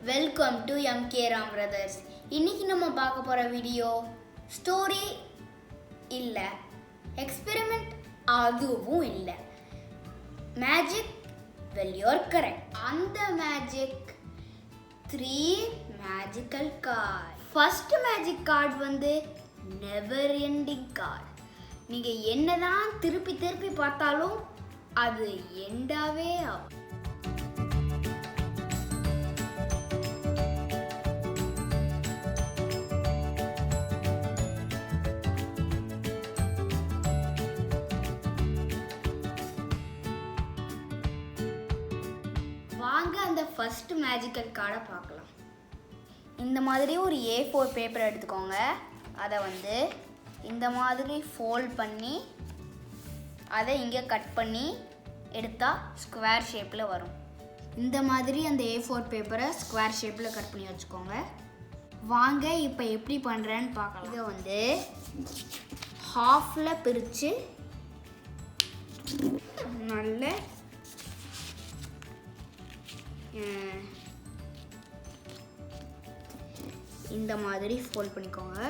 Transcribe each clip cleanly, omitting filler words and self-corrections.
Welcome to MK Ram brothers. இன்னைக்கு நம்ம பார்க்க போற வீடியோ ஸ்டோரி இல்ல, எக்ஸ்பெரிமெண்ட் அதுவும் இல்ல, magic. Well you are correct. அந்த magic 3 magical card. First magic card வந்து நெவர் எண்டிங் கார்டு. நீங்க என்னதான் திருப்பி திருப்பி பார்த்தாலும் அது எண்டாவே ஆகும். வாங்க அந்த ஃபர்ஸ்ட் மேஜிக்கல் கார்டை பார்க்கலாம். இந்த மாதிரி ஒரு A4 பேப்பர் எடுத்துக்கோங்க. அதை வந்து இந்த மாதிரி ஃபோல்ட் பண்ணி அதை இங்கே கட் பண்ணி எடுத்தால் ஸ்கொயர் ஷேப்பில் வரும். இந்த மாதிரி அந்த A4 பேப்பரை ஸ்கொயர் ஷேப்பில் கட் பண்ணி வச்சுக்கோங்க. வாங்க இப்போ எப்படி பண்ணுறேன்னு பார்க்கலாம். இதை வந்து ஹாஃபில் பிரித்து நல்ல இந்த மாதிரி ஃபோல்ட் பண்ணிக்கோங்க.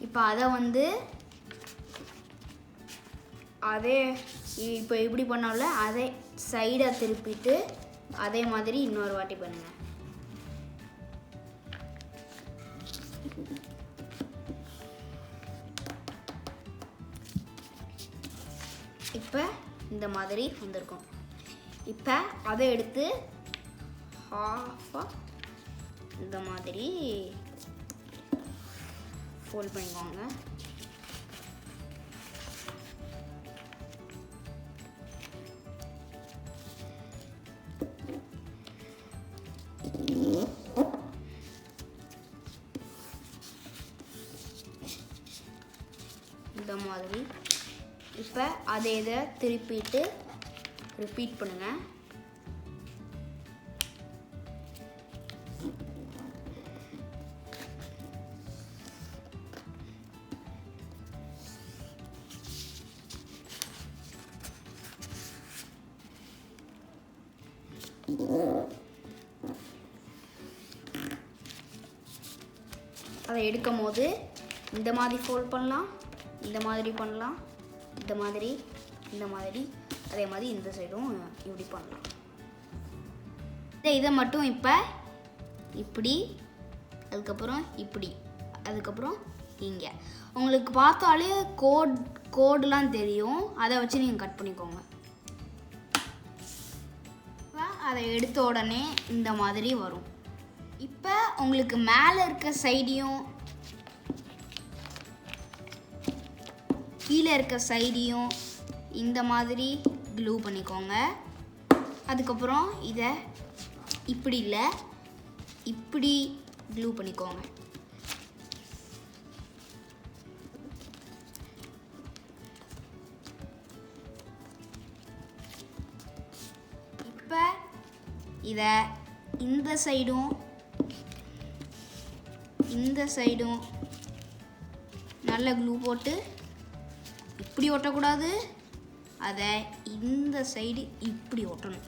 இப்போ அதை வந்து இப்போ இப்படி பண்ணால அதே சைடை திருப்பிட்டு அதே மாதிரி இன்னொரு வாட்டி பண்ணுங்க. இப்போ இந்த மாதிரி வந்திருக்கும். இப்போ அதை எடுத்து ஹாஃபாக இந்த மாதிரி ஃபோல்ட் பண்ணிக்கோங்க. இந்த மாதிரி இப்போ அதை இதை திருப்பிட்டு ரிப்பீட் பண்ணுங்க. அதை எடுக்கும் போது இந்த மாதிரி ஃபோல்ட் பண்ணலாம், இந்த மாதிரி பண்ணலாம், இந்த மாதிரி, இந்த மாதிரி, அதே மாதிரி இந்த சைடும் இப்படி பண்ணலாம். இதை மட்டும் இப்போ இப்படி, அதுக்கப்புறம் இப்படி, அதுக்கப்புறம் இங்கே உங்களுக்கு பார்த்தாலே கோடெலாம் தெரியும். அதை வச்சு நீங்கள் கட் பண்ணிக்கோங்க. அதை எடுத்த உடனே இந்த மாதிரி வரும். இப்போ உங்களுக்கு மேலே இருக்க சைடையும் கீழே இருக்க சைடையும் இந்த மாதிரி க்ளூ பண்ணிக்கோங்க. அதுக்கப்புறம் இதை இப்படி இல்லை, இப்படி க்ளூ பண்ணிக்கோங்க. இப்போ இதை இந்த சைடும் இந்த சைடும் நல்ல க்ளூ போட்டு இப்படி ஒட்டக்கூடாது, அதை இந்த சைடு இப்படி ஒட்டணும்.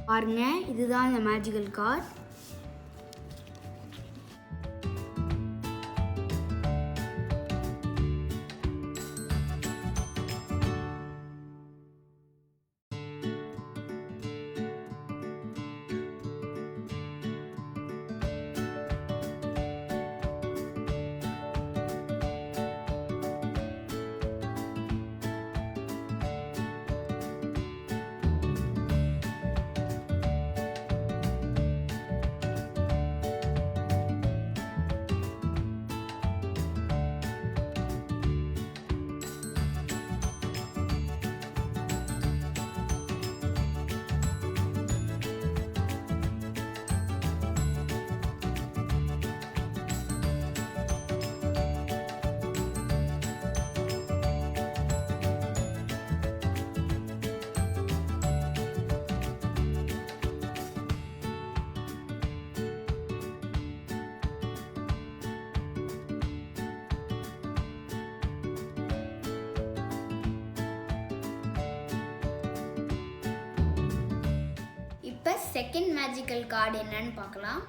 பாருங்க, இதுதான் இந்த மேஜிக்கல் கார்டு. இப்போ செகண்ட் மேஜிக்கல் கார்டு என்னன்னு பார்க்கலாம்.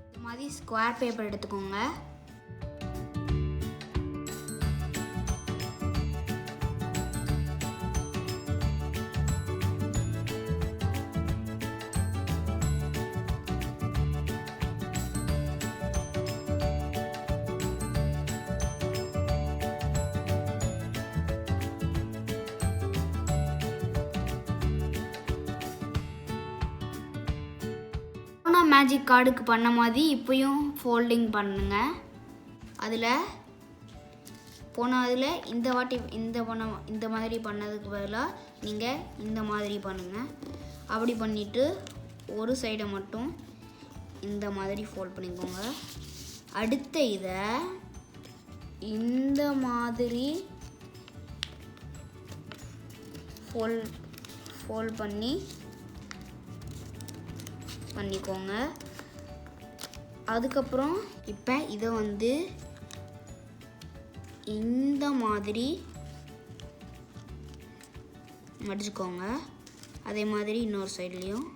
இந்த மாதிரி ஸ்கொயர் பேப்பர் எடுத்துக்கோங்க. மேஜிக் கார்டுக்கு பண்ண மாதிரி இப்போயும் ஃபோல்டிங் பண்ணுங்க. அதில் இந்த மாதிரி பண்ணதுக்கு பதிலாக நீங்கள் இந்த மாதிரி பண்ணுங்கள். அப்படி பண்ணிவிட்டு ஒரு சைடை மட்டும் இந்த மாதிரி ஃபோல்ட் பண்ணிக்கோங்க. அடுத்த இதை இந்த மாதிரி ஃபோல்ட் பண்ணிக்கோங்க. அதுக்கப்புறம் இப்போ இதை இந்த மாதிரி மடிச்சுக்கோங்க. அதே மாதிரி இன்னொரு சைட்லேயும்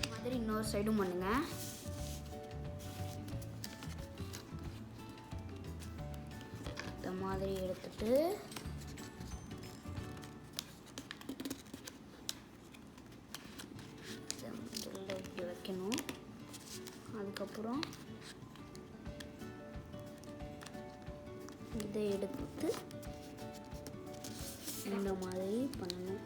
மாதிரி இன்னொரு சைடும் பண்ணுங்க. இந்த மாதிரி எடுத்துட்டு இப்படி வைக்கணும். அதுக்கப்புறம் இதை எடுத்து இந்த மாதிரி பண்ணணும்.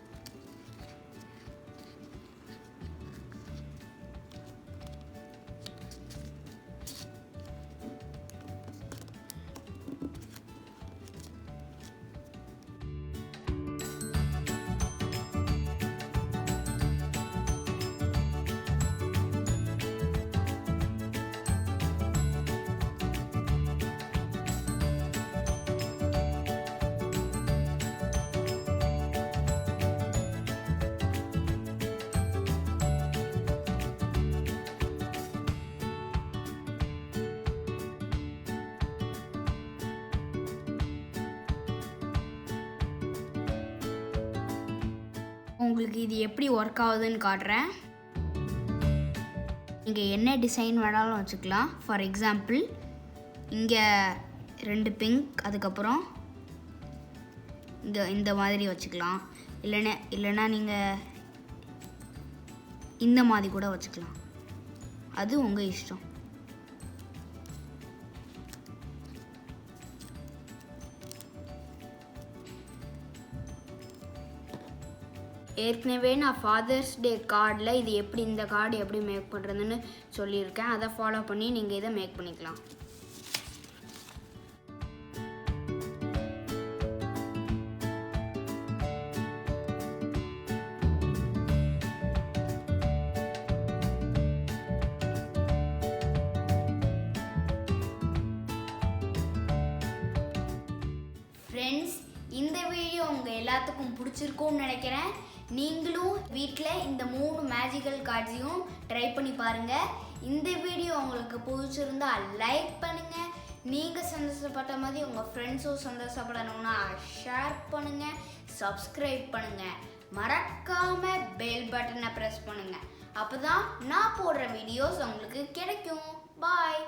உங்களுக்கு இது எப்படி ஒர்க் ஆகுதுன்னு காட்டுறேன். நீங்கள் என்ன டிசைன் வேணாலும் வச்சுக்கலாம். ஃபார் எக்ஸாம்பிள் இங்கே 2 பிங்க், அதுக்கப்புறம் இந்த மாதிரி வச்சுக்கலாம். இல்லைன்னா நீங்கள் இந்த மாதிரி கூட வச்சுக்கலாம். அது உங்கள் இஷ்டம். ஏற்கனவே நான் ஃபாதர்ஸ் டே கார்டில் இந்த கார்டு எப்படி மேக் பண்ணுறதுன்னு சொல்லியிருக்கேன். அதை ஃபாலோ பண்ணி நீங்கள் இதை மேக் பண்ணிக்கலாம். ஃப்ரெண்ட்ஸ், இந்த வீடியோ உங்கள் எல்லாத்துக்கும் பிடிச்சிருக்கும்னு நினைக்கிறேன். நீங்களும் வீட்டில் இந்த 3 மேஜிக்கல் கார்ட்ஸையும் ட்ரை பண்ணி பாருங்கள். இந்த வீடியோ உங்களுக்கு பிடிச்சிருந்தா லைக் பண்ணுங்கள். நீங்கள் சந்தோஷப்பட்ட மாதிரி உங்கள் ஃப்ரெண்ட்ஸும் சந்தோஷப்படணும்னா ஷேர் பண்ணுங்கள், சப்ஸ்கிரைப் பண்ணுங்கள், மறக்காமல் பெல் பட்டனை ப்ரெஸ் பண்ணுங்கள். அப்போ தான் நான் போடுற வீடியோஸ் உங்களுக்கு கிடைக்கும். பாய்.